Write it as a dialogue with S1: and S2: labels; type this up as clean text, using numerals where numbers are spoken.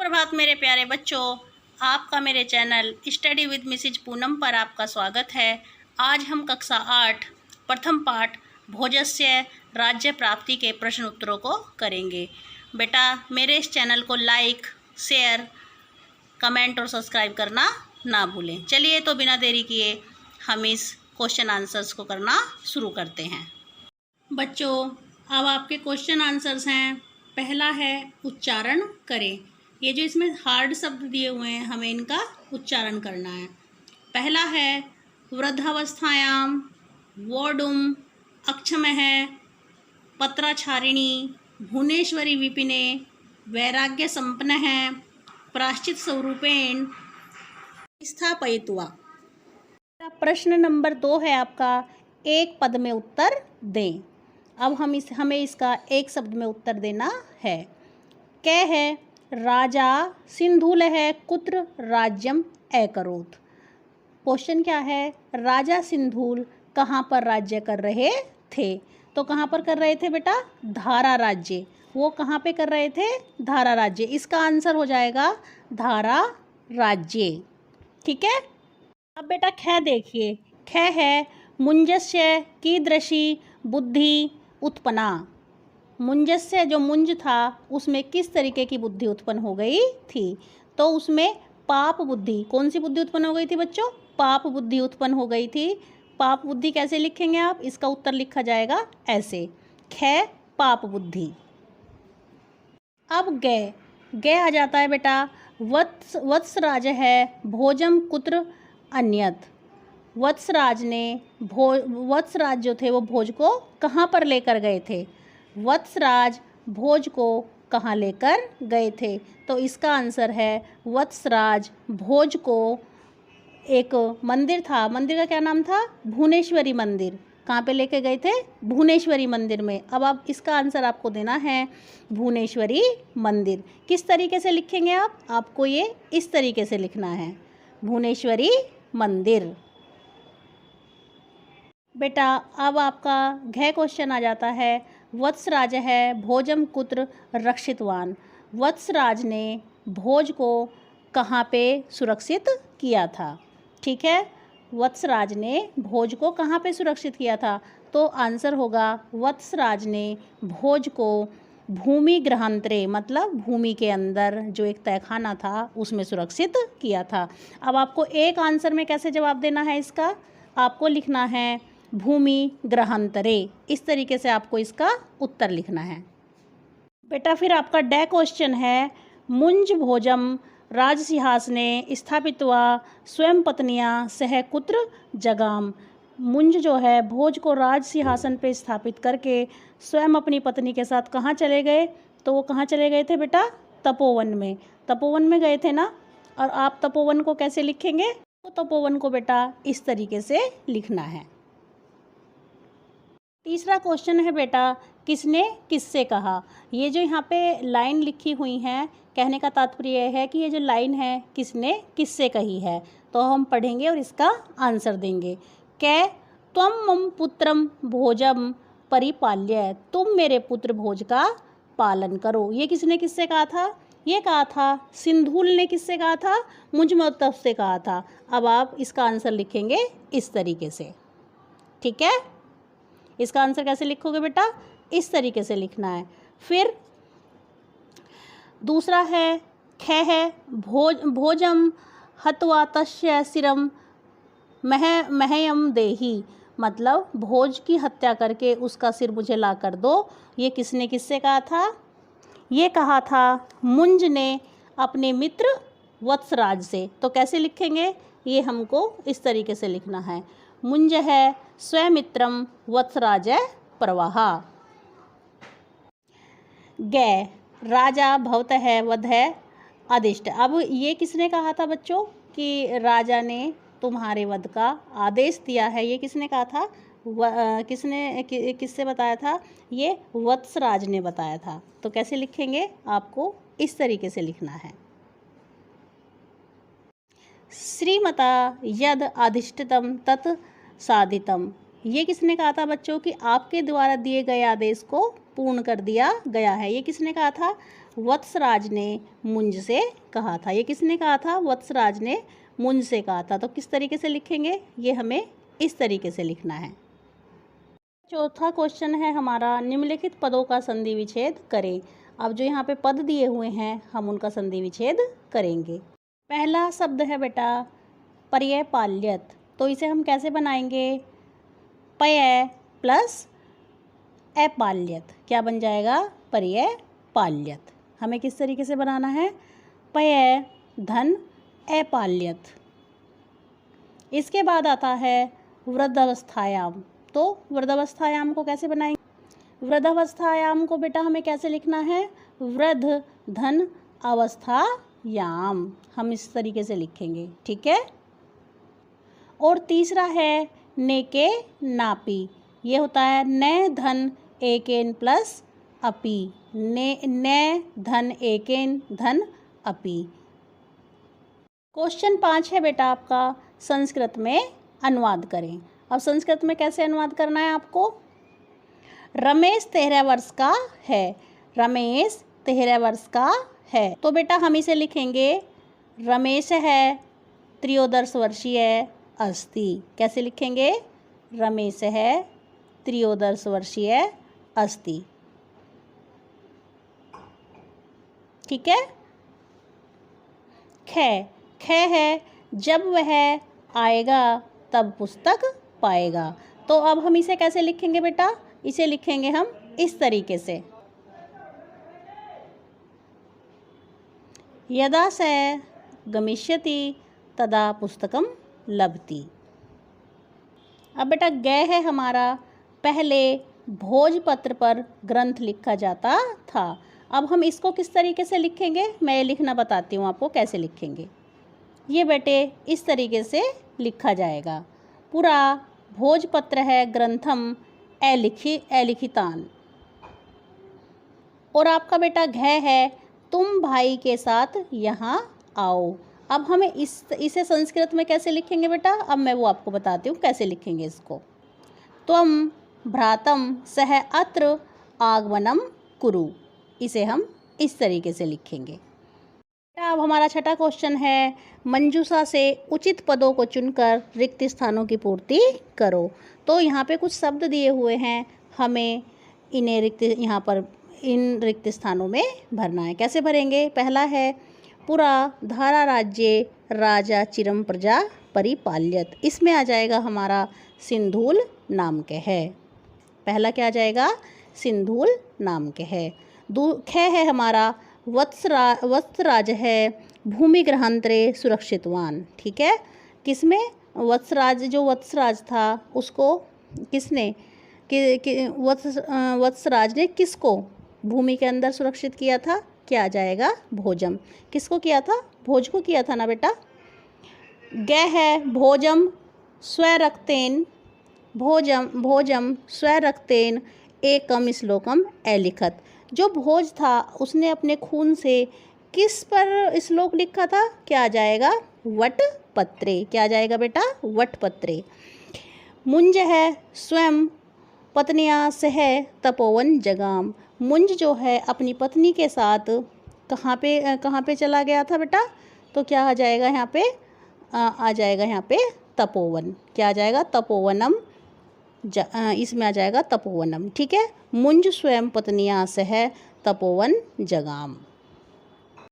S1: सुप्रभात मेरे प्यारे बच्चों, आपका मेरे channel study with Mrs Poonam पर आपका स्वागत है। आज हम कक्षा 8 प्रथम पाठ भोजस्य राज्य प्राप्ति के प्रश्न उत्तरों को करेंगे। बेटा मेरे इस चैनल को लाइक, शेयर, कमेंट और सब्सक्राइब करना ना भूलें। चलिए तो बिना देरी किए हम इस क्वेश्चन आंसर्स को करना शुरू करते हैं। बच्चों अब आपके क्वेश्चन आंसर्स हैं। पहला है उच्चारण करें। ये जो इसमें हार्ड शब्द दिए हुए हैं हमें इनका उच्चारण करना है। पहला है वृद्धावस्थायाम, वोडुम, अक्षमः, पत्राचारिणी, भुवनेश्वरी विपिने, वैराग्य संपन्नः, प्राश्चित स्वरूपेण स्थापयित्वा। प्रश्न नंबर 2 है आपका, एक पद में उत्तर दें। अब हमें इसका एक शब्द में उत्तर देना है। कै है राजा सिंधुल है कुत्र राज्यम अकरोत्। क्वेश्चन क्या है, राजा सिंधुल कहाँ पर राज्य कर रहे थे? तो कहाँ पर कर रहे थे बेटा? धारा राज्य। वो कहाँ पे कर रहे थे? धारा राज्य। इसका आंसर हो जाएगा धारा राज्य। ठीक है। अब बेटा ख देखिए, ख है मुंजस्य कीदृशी बुद्धि उत्पन्ना। मुंजस्य जो मुंज था उसमें किस तरीके की बुद्धि उत्पन्न हो गई थी? तो उसमें पाप बुद्धि। कौन सी बुद्धि उत्पन्न हो गई थी बच्चों? पाप बुद्धि उत्पन्न हो गई थी। पाप बुद्धि कैसे लिखेंगे आप? इसका उत्तर लिखा जाएगा ऐसे, ख पाप बुद्धि। अब गे आ जाता है बेटा, वत्सराज है भोजम कुत्र अन्यत। वत्सराज जो थे वो भोज को कहाँ पर लेकर गए थे? वत्सराज भोज को कहाँ लेकर गए थे? तो इसका आंसर है वत्सराज भोज को, एक मंदिर था, मंदिर का क्या नाम था? भुवनेश्वरी मंदिर। कहाँ पे लेके गए थे? भुवनेश्वरी मंदिर में। अब आप इसका आंसर आपको देना है भुवनेश्वरी मंदिर। किस तरीके से लिखेंगे आप? आपको ये इस तरीके से लिखना है, भुवनेश्वरी मंदिर। बेटा अब आपका घ क्वेश्चन आ जाता है, वत्सराज है भोजम कुत्र रक्षितवान। वत्सराज ने भोज को कहाँ पे सुरक्षित किया था? ठीक है, वत्सराज ने भोज को कहाँ पे सुरक्षित किया था? तो आंसर होगा वत्सराज ने भोज को भूमि ग्रहांतरे, मतलब भूमि के अंदर जो एक तहखाना था उसमें सुरक्षित किया था। अब आपको एक आंसर में कैसे जवाब देना है इसका? आपको लिखना है भूमि ग्रहांतरे। इस तरीके से आपको इसका उत्तर लिखना है। बेटा फिर आपका डे क्वेश्चन है, मुंज भोजम राजसिंहासने स्थापित्वा स्वयं पत्निया सह कुत्र जगाम। मुंज जो है भोज को राज सिंहासन पे स्थापित करके स्वयं अपनी पत्नी के साथ कहाँ चले गए? तो वो कहाँ चले गए थे बेटा? तपोवन में। तपोवन में गए थे ना। और आप तपोवन को कैसे लिखेंगे? तो तपोवन को बेटा इस तरीके से लिखना है। तीसरा क्वेश्चन है बेटा, किसने किससे कहा। ये जो यहाँ पे लाइन लिखी हुई है, कहने का तात्पर्य है कि ये जो लाइन है किसने किससे कही है। तो हम पढ़ेंगे और इसका आंसर देंगे। कै त्वं मम पुत्रम भोजम परिपाल्य। तुम मेरे पुत्र भोज का पालन करो। ये किसने किससे कहा था? ये कहा था सिंधुल ने। किससे कहा था? मुंज महोत्सव से कहा था। अब आप इसका आंसर लिखेंगे इस तरीके से। ठीक है, इसका आंसर कैसे लिखोगे बेटा? इस तरीके से लिखना है। फिर दूसरा है ख है भोजम हत्वा तस्य शिरम मह्यम देहि। मतलब भोज की हत्या करके उसका सिर मुझे ला कर दो। ये किसने किससे कहा था? ये कहा था मुंज ने अपने मित्र वत्सराज से। तो कैसे लिखेंगे? ये हमको इस तरीके से लिखना है, मुंज है स्वमित्रम वत्सराज प्रवाह। गे राजा भवत है वध है आदिष्ट। अब ये किसने कहा था बच्चों कि राजा ने तुम्हारे वध का आदेश दिया है? ये किसने कहा था? किससे बताया था? ये वत्सराज ने बताया था। तो कैसे लिखेंगे? आपको इस तरीके से लिखना है, श्रीमता यद अधिष्ठितम तत् साधितम। ये किसने कहा था बच्चों कि आपके द्वारा दिए गए आदेश को पूर्ण कर दिया गया है? ये किसने कहा था? वत्सराज ने मुंज से कहा था। ये किसने कहा था? वत्सराज ने मुंज से कहा था। तो किस तरीके से लिखेंगे? ये हमें इस तरीके से लिखना है। चौथा क्वेश्चन है हमारा, निम्नलिखित पदों का संधि विच्छेद करें। अब जो यहाँ पे पद दिए हुए हैं हम उनका संधि विच्छेद करेंगे। पहला शब्द है बेटा पर्ययपाल्यत, तो इसे हम कैसे बनाएंगे? पर्यय प्लस अपाल्यत, क्या बन जाएगा? पर्ययपाल्यत। हमें किस तरीके से बनाना है? पर्यय धन अपाल्यत। इसके बाद आता है वृद्धावस्थायाम, तो वृद्धावस्थायाम को कैसे बनाएंगे? वृद्धावस्थायाम को बेटा हमें कैसे लिखना है? वृद्ध धन अवस्थायाम, हम इस तरीके से लिखेंगे, ठीक है। और तीसरा है नेके नापी, ये होता है न धन एकेन प्लस अपी, न धन एकेन धन अपी। क्वेश्चन 5 है बेटा आपका, संस्कृत में अनुवाद करें। अब संस्कृत में कैसे अनुवाद करना है आपको? रमेश 13 वर्ष का है, रमेश 13 वर्ष का है, तो बेटा हम इसे लिखेंगे रमेश है त्रयोदश वर्षीय अस्ति। कैसे लिखेंगे? रमेश है त्रयोदश वर्षीय अस्ति, ठीक है। ख है जब वह आएगा तब पुस्तक पाएगा, तो अब हम इसे कैसे लिखेंगे बेटा? इसे लिखेंगे हम इस तरीके से, यदा स गमिष्यति तदा पुस्तकम लभति। अब बेटा ग है हमारा, पहले भोजपत्र पर ग्रंथ लिखा जाता था। अब हम इसको किस तरीके से लिखेंगे? मैं लिखना बताती हूँ आपको कैसे लिखेंगे। ये बेटे इस तरीके से लिखा जाएगा, पूरा भोजपत्र है ग्रंथम अलिखितान। और आपका बेटा घ है तुम भाई के साथ यहाँ आओ। अब हमें इसे संस्कृत में कैसे लिखेंगे बेटा? अब मैं वो आपको बताती हूँ कैसे लिखेंगे इसको। त्वम भ्रातम सह अत्र आगमनम कुरु, इसे हम इस तरीके से लिखेंगे। अब हमारा छठा क्वेश्चन है, मंजूषा से उचित पदों को चुनकर रिक्त स्थानों की पूर्ति करो। तो यहाँ पे कुछ शब्द दिए हुए हैं, हमें इन्हें इन रिक्त स्थानों में भरना है। कैसे भरेंगे? पहला है पुरा धारा राज्ये राजा चिरम प्रजा परिपाल्यत, इसमें आ जाएगा हमारा सिंधुल नाम के है। पहला क्या आ जाएगा? सिंधुल नाम के है। ख है हमारा वत्सराज है भूमि ग्रहांतरे सुरक्षितवान, ठीक है। किसमें? वत्सराज, जो वत्सराज था उसको किसने वत्सराज ने किसको भूमि के अंदर सुरक्षित किया था? क्या आ जाएगा? भोजम। किसको किया था? भोज को किया था ना बेटा। ग है भोजम स्वरक्तेन, भोजम स्वरक्तेन एकम श्लोकम अलिखत। जो भोज था उसने अपने खून से किस पर श्लोक लिखा था? क्या आ जाएगा? वटपत्रे। क्या आ जाएगा बेटा? वटपत्रे। मुंज है स्वयं पत्निया सह तपोवन जगाम। मुंज जो है अपनी पत्नी के साथ कहाँ पे चला गया था बेटा? तो क्या आ जाएगा यहाँ पे? आ जाएगा यहाँ पे तपोवन। क्या आ जाएगा? तपोवनम, इसमें आ जाएगा तपोवनम, ठीक है। मुंज स्वयं पत्निया सह तपोवन जगाम।